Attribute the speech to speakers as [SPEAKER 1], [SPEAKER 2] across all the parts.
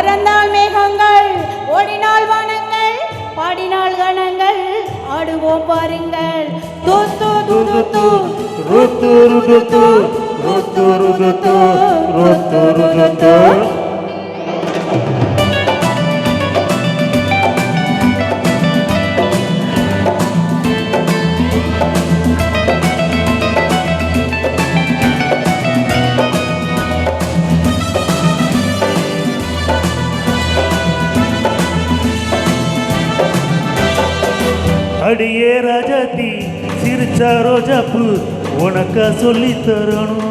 [SPEAKER 1] பறந்தால் மேகங்கள், ஓடினால் வானங்கள், பாடினால் கணங்கள், ஆடுவோம் பாருங்கள். தூத்து தூத்து ருத்து ருத்து ருத்து ருத்து ருத்து ருத்து.
[SPEAKER 2] அடியே ராஜாத்தி சிரிச்சா ரோஜாப்பு உனக்கா சொல்லி தரணும்.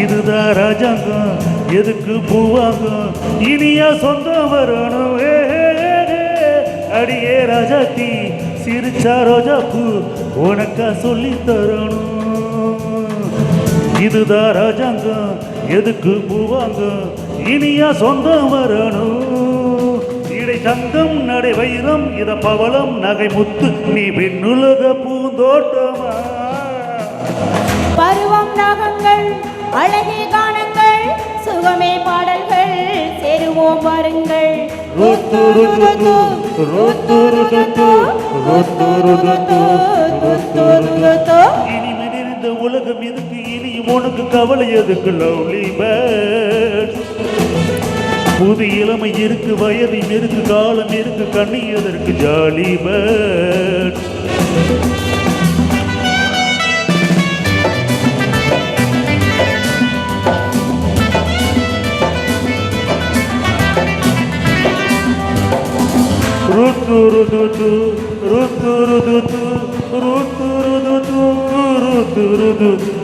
[SPEAKER 2] இதுதான் ராஜாங்கம், எதுக்கு பூவாங்கம், இனியா சொந்தம் வரணும். அடியே ராஜாத்தி சிரிச்சா ரோஜாப்பு உனக்கா சொல்லி தரணும். இதுதான் ராஜாங்கம், எதுக்கு பூவாங்கம், இனியா சொந்தம் வரணும். இடை தங்கம் நடை வைரம் இத பவளம் நகை முத்து நீ விண்ணுலக பூந்தோட்டமா.
[SPEAKER 1] பருவம் ராகங்கள், அழகே கானங்கள், சுகமே பாடல்கள், சேருவோம் வாருங்கள்.
[SPEAKER 2] ருத்து ருத்து ருத்து ருத்து ருத்து ருத்து ருத்து ருத்து. இனிமே நிறைந்த உலகம் எதுக்கு, இனியும் உனக்கு கவலை எதுக்கு லவ்லி பேர்ட். புது இளமை இருக்கு, வயதும் இருக்கு, காலம் இருக்கு, கண்ணி எதற்கு ஜாலி பேர்ட். ருத்து ருத்து ருத்து ருத்து ருத்து ருத்து ருத்து ருத்து.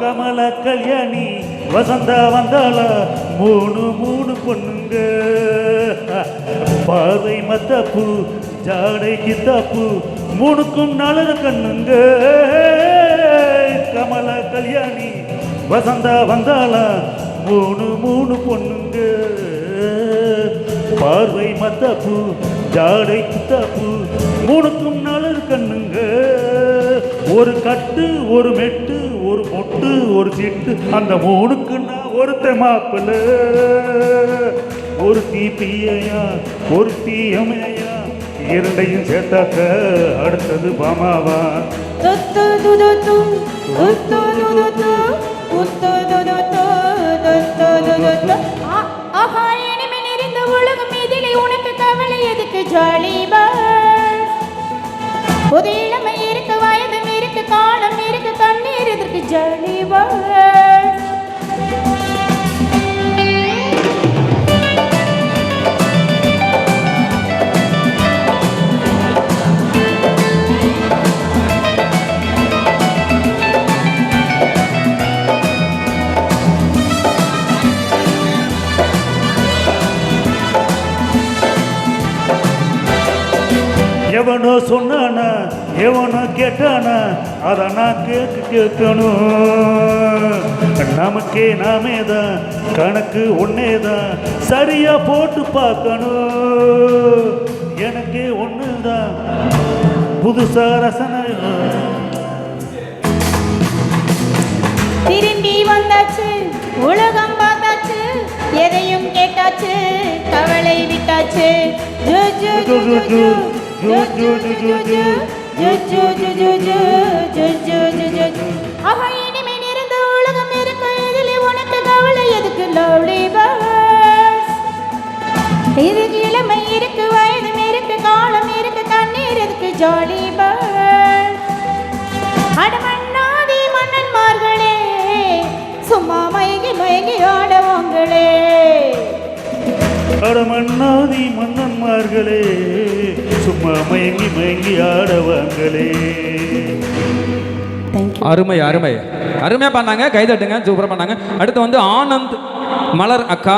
[SPEAKER 2] கமல கல்யாணி வசந்தா வந்தால மூணு மூணு பொண்ணுங்க. பாதை மத்தப்பு ஜாடை கித்தாப்பு மூணுக்கும் நலர கண்ணுங்க. கமல கல்யாணி வசந்தா வந்தால மூணு மூணு பொண்ணுங்க. பார்வை மத்தப்பு ஜாடை கித்தாப்பு மூணுக்கும் நலர் கண்ணுங்க. ஒரு கட்டு ஒரு மெட்டு ஒரு மொட்டு ஒரு சிட்டு அந்த மூணுக்கு நான் ஒருத்த மாப்பிள்ள. ஒரு தீப்பியா ஒரு தீயமையா இரண்டையும் சேர்த்தாக்க அடுத்தது பாமாவா.
[SPEAKER 1] உனக்கு கவலை எதுக்கு ஜாலி பேர்ட். புது இளமை இருக்கு, வயதும் இருக்கு, காலம் இருக்கு, கண்ணீர் எதற்கு ஜாலி பேர்ட்.
[SPEAKER 2] எவனோ சொன்னானா எவனோ கேட்டானா அதை நான் கேட்கணும். நமக்கே நாமே தான் கணக்கு ஒன்னேதான் சரியா போட்டு பார்க்கணும். எனக்கே ஒண்ணுதான் புதுசா ரசனை.
[SPEAKER 1] திரும்பி வந்தாச்சு, உலகம் பார்த்தாச்சு, எதையும் கேட்டாச்சு, கவலை விட்டாச்சு. இனிமே நிறைந்த உலகம் இருக்கு, இதில் உனக்கு கவலை எதுக்கு லவ்லி பேர்ட். இதுக்கு இளமை இருக்கு, வயதும் இருக்கு, காலம் இருக்கு, கண்ணீர் எதுக்கு ஜாலி பேர்ட். அடமண்ணாதி மன்னன்மார்களே, சும்மா மயங்கி மயங்கி ஆடவாங்களே.
[SPEAKER 2] அடமண்ணாதி மன்னன்மார்களே, சும்மா மயங்கி மயங்கி ஆடவாங்களே.
[SPEAKER 3] அருமை அருமை அருமையா பண்ணாங்க, கைதட்டுங்க, சூப்பரா பண்ணாங்க. அடுத்து வந்து ஆனந்த் மலர் அக்கா.